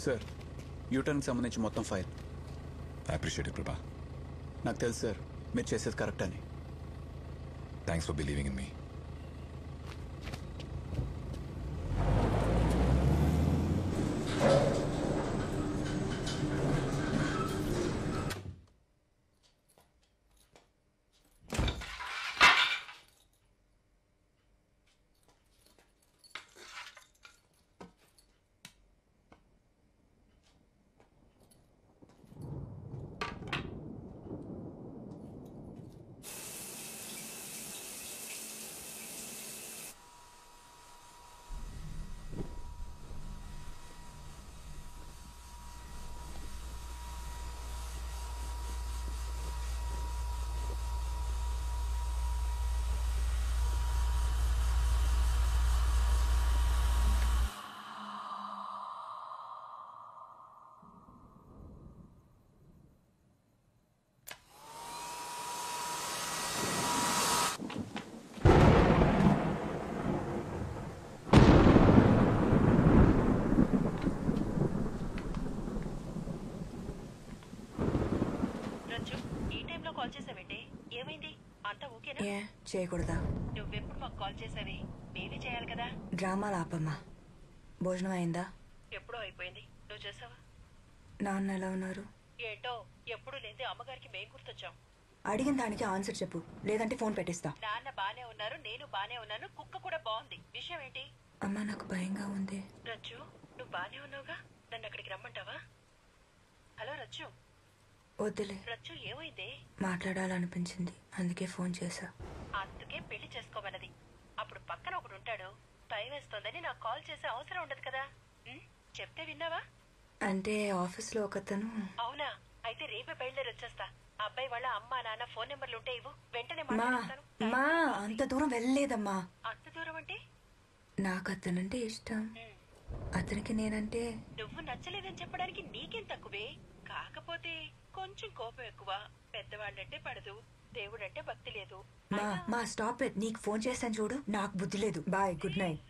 Sir యూటర్న్కి సంబంధించి మొత్తం file. I appreciate ప్రభా. నాకు తెలుసు సార్ మీరు చేసేది కరెక్ట్ అని. Thanks for believing in me. చేయకూడదా? నువ్వెప్పుడు మాకు కాల్ చేసావి? మేమే చేయాలి కదా. డ్రామాలు ఆపమ్మా. భోజనం అయిందా? ఎప్పుడో అయిపోయింది. నువ్వు చేసావా? నాన్న ఎలా ఉన్నారు? ఏంటో ఎప్పుడు లేదే అమ్మగారికి మేం గుర్తొచ్చాం. అడిగిన దానికి ఆన్సర్ చెప్పు, లేదంటే ఫోన్ పెట్టేస్తా. నాన్న బానే ఉన్నారు, నేను బానే ఉన్నాను, కుక్క కూడా బాగుంది. విషయం ఏంటి? అమ్మా నాకు భయంగా ఉంది. రజ్జు నువ్వు బానే ఉన్నావుగా, నన్ను అక్కడికి రమ్మంటావా? హలో రజ్జు. వద్దులే. రజ్జు ఏమైంది? మాట్లాడాలనిపించింది, అందుకే ఫోన్ చేశా. అందుకే పెళ్లి చేసుకోమన్నది. అప్పుడు పక్కన ఒకడు ఉంటాడు, టైం వేస్తోందని నాకు కాల్ చేసే అవసరం ఉండదు కదా. చెప్తే విన్నావా? అంటే ఆఫీస్లో ఒకతను. అవునా? అయితే రేపే బయలుదేరి వచ్చేస్తా. అబ్బాయి వాళ్ళ అమ్మ నాన్న ఫోన్ నెంబర్లు ఉంటే ఇవ్వు, వెంటనే మా మాట్లాడతాను. అంత దూరం వెళ్ళలేదమ్మా. అంత దూరం అంటే? నాకు అతనంటే ఇష్టం, అతనికి నేనంటే. నువ్వు నచ్చలేదని చెప్పడానికి నీకేం తక్కువే. కాకపోతే కొంచెం కోపం ఎక్కువ. పెద్దవాళ్ళంటే పడదు, దేవుడంటే భక్తి లేదు. మా స్టాప్ ఇట్. నీకు ఫోన్ చేస్తాను చూడు, నాకు బుద్ధి లేదు. Bye, good night.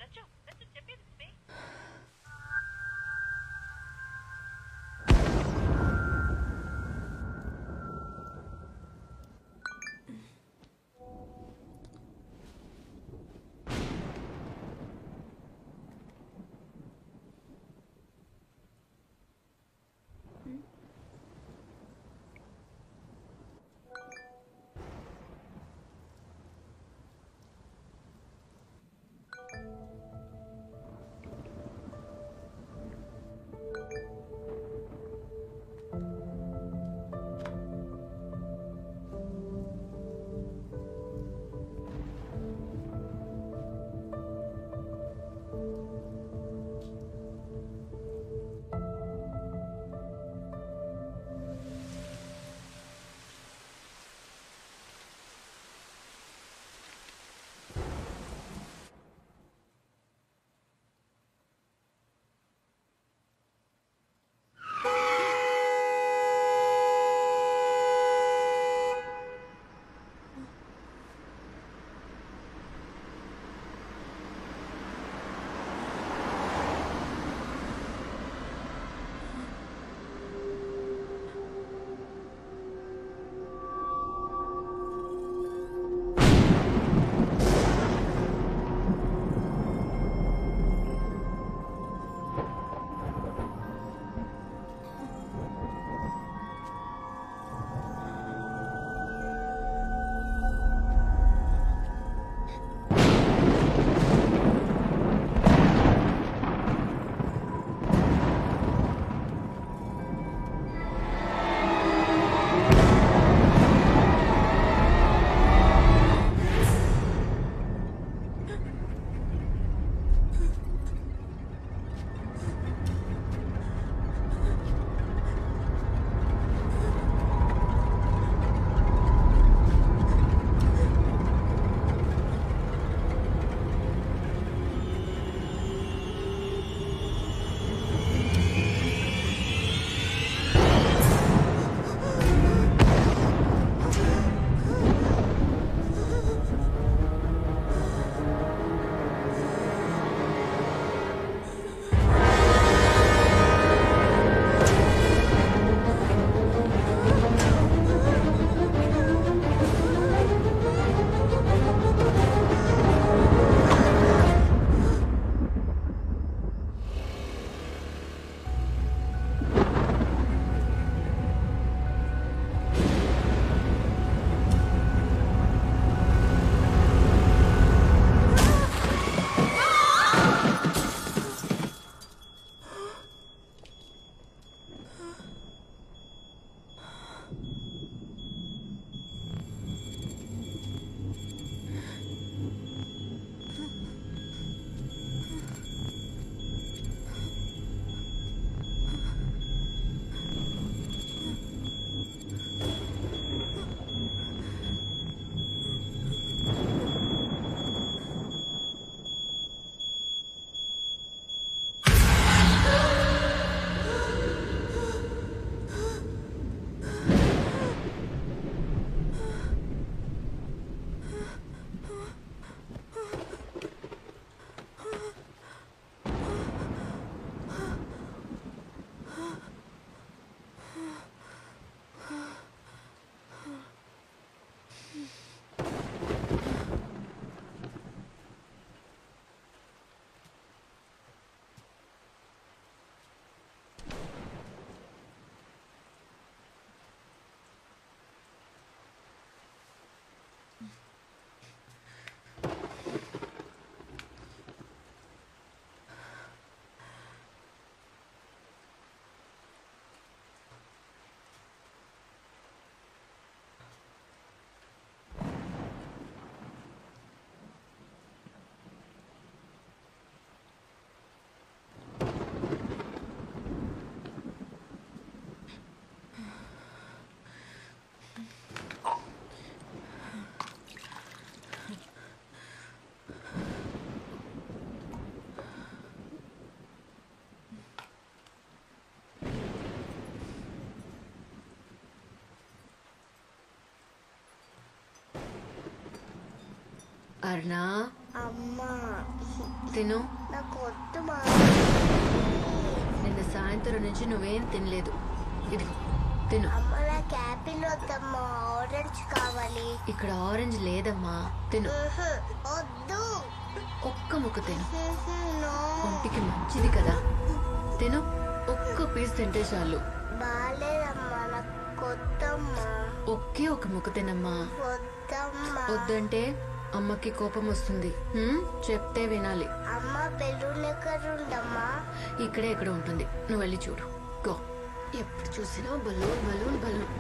అర్నా అమ్మా తిను. నాకు వద్దు మా. నిన్న సాయంత్రం నుంచి నువ్వేం తినలేదు. ఇదిగో తిను. అమ్మ నాకు యాపిల్ వద్దమ్మా, ఆరెంజ్ కావాలి. ఇక్కడ ఆరెంజ్ లేదమ్మా, తిను. వద్దు. ఒక్క ముక్క తిను, నో. ఒంటికి మంచిది కదా. తిను, ఒక్క పీస్ తింటే చాలు. బాలేదమ్మా, నాకు వద్దమ్మా. ఒకే ఒక ముక్క తినమ్మా. వద్దమ్మా. వద్దంటే అమ్మకి కోపం వస్తుంది. చెప్తే వినాలి. అమ్మ బెలూన్ ఎక్కడ ఉండమ్మా? ఇక్కడే ఎక్కడ ఉంటుంది, నువ్వు వెళ్ళి చూడు. గో. ఎప్పుడు చూసినా బలూన్ బలూన్ బలూన్.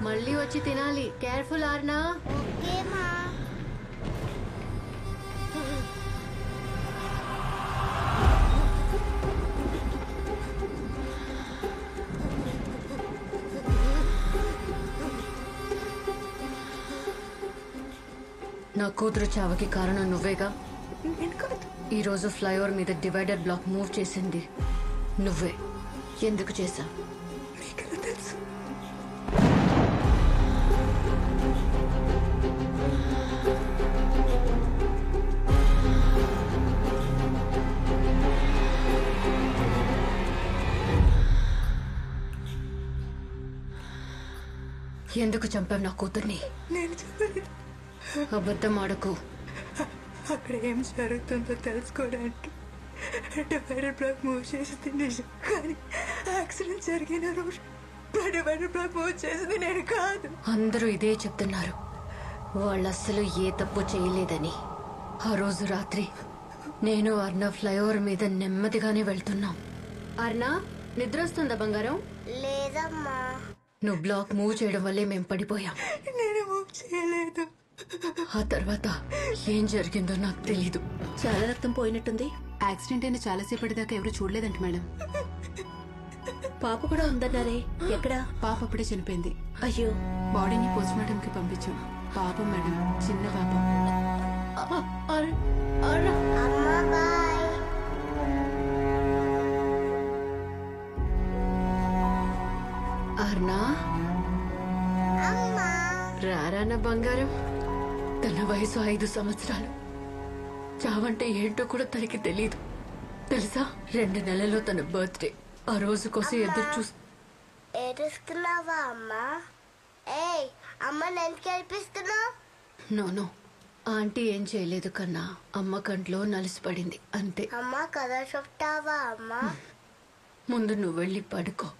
మళ్ళీ వచ్చి తినాలి. కేర్ఫుల్ ఆర్నా. ఓకేమా. నా కూతురు చావకి కారణం నువ్వేగా. నేను కాదు. ఈరోజు ఫ్లైఓవర్ మీద డివైడర్ బ్లాక్ మూవ్ చేసింది నువ్వే. ఎందుకు చేశా? నీకెలా తెలుసు? ఎందుకు చంపావు నా కూతుర్ని? నేను చెప్పలేదు. అబద్ధం ఆడకు. అక్కడ ఏం జరుగుతుందో తెలుసుకోవడానికి డివైడర్ బ్లాక్ మూవ్ చేసింది నిజం, కానీ యాక్సిడెంట్ జరిగిన రోజు డివైడర్ బ్లాక్ మూవ్ చేసింది నేను కాదు. అందరూ ఇదే చెప్తున్నారు, వాళ్ళు అస్సలు ఏ తప్పు చేయలేదని. ఆ రోజు రాత్రి నేను అర్ణ ఫ్లైఓవర్ మీద నెమ్మదిగానే వెళ్తున్నాం. అర్ణ, నిద్ర వస్తుందా బంగారం? లేదమ్మా. నువ్వు బ్లాక్ మూవ్ చేయడం వల్లే మేం పడిపోయాం. నేను మూవ్ చేయలేదు. ఆ తర్వాత ఏం జరిగిందో నాకు తెలీదు. చాలా రక్తం పోయినట్టుంది. యాక్సిడెంట్ అయిన చాలాసేపటి దాకా ఎవరు చూడలేదంట మేడం. పాప కూడా ఉందన్నారే, ఎక్కడ? పాప అప్పుడే చనిపోయింది. అయ్యో. బాడీని పోస్ట్ మార్టం కి పంపించాం. పాపం మేడం, చిన్న పాప. అమ్మా బాయ్. అర్నా, అమ్మా. రారాన బంగారం. తన వయసు 5 సంవత్సరాలు. చావంటే ఏంటో కూడా తనకి తెలీదు తెలుసా. 2 నెలల్లో తన బర్త్డే. ఆ రోజు కోసం ఎదురు చూస్తూ. ఏడుస్తున్నావా అమ్మా? ఏయ్ అమ్మ, ఎందుకు ఏడిపిస్తున్నావు? నో, ఆంటీ ఏం చేయలేదు కన్నా. అమ్మ కంట్లో నలిసిపడింది అంతే. అమ్మ కథ చెప్తావా అమ్మా? ముందు నువ్వు వెళ్ళి పడుకో,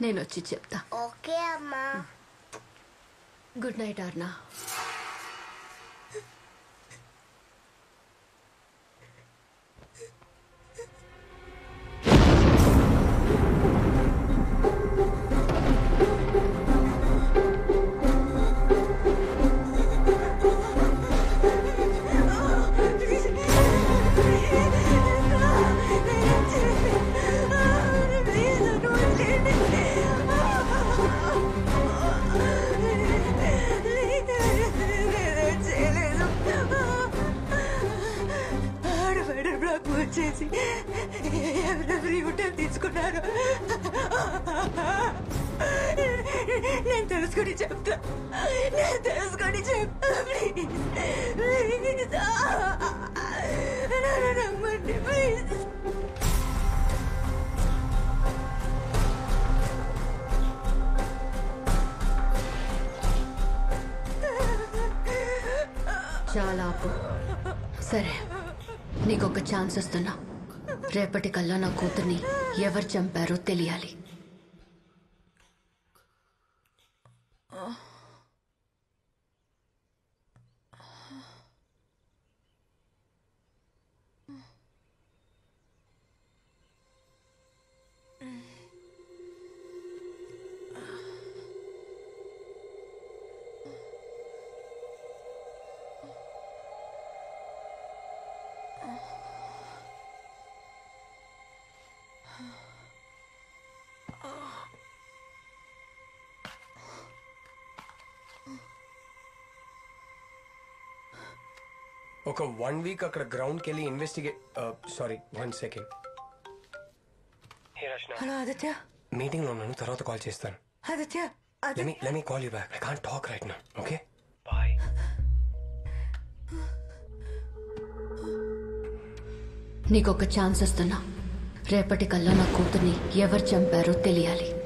నేను వచ్చి చెప్తా. ఓకే అమ్మా. Good night అర్నా. చేసి ఎవరెవరి హోటల్ తీసుకున్నారు నేను తెలుసుకొని చెప్తా. ప్లీజ్ నన్ను నమ్మండి ప్లీజ్. చాలా ఆపు. సరే, నీకొక ఛాన్స్ ఇస్తున్నా. రేపటికల్లా నా కూతుర్ని ఎవరు చంపారో తెలియాలి. ఒక 1 వీక్ అక్కడ గ్రౌండ్కి వెళ్ళి investigate. Sorry, 1 second. Hello Aditya. Meeting లో ఉన్నాను, తర్వాత కాల్ చేస్తాను. Aditya, let me call you back. I can't talk right now. Okay? Bye. నీకొక ఛాన్స్ ఇస్తున్నా. రేపటికల్లా నా కూతుర్ని ఎవరు చంపారో తెలియాలి.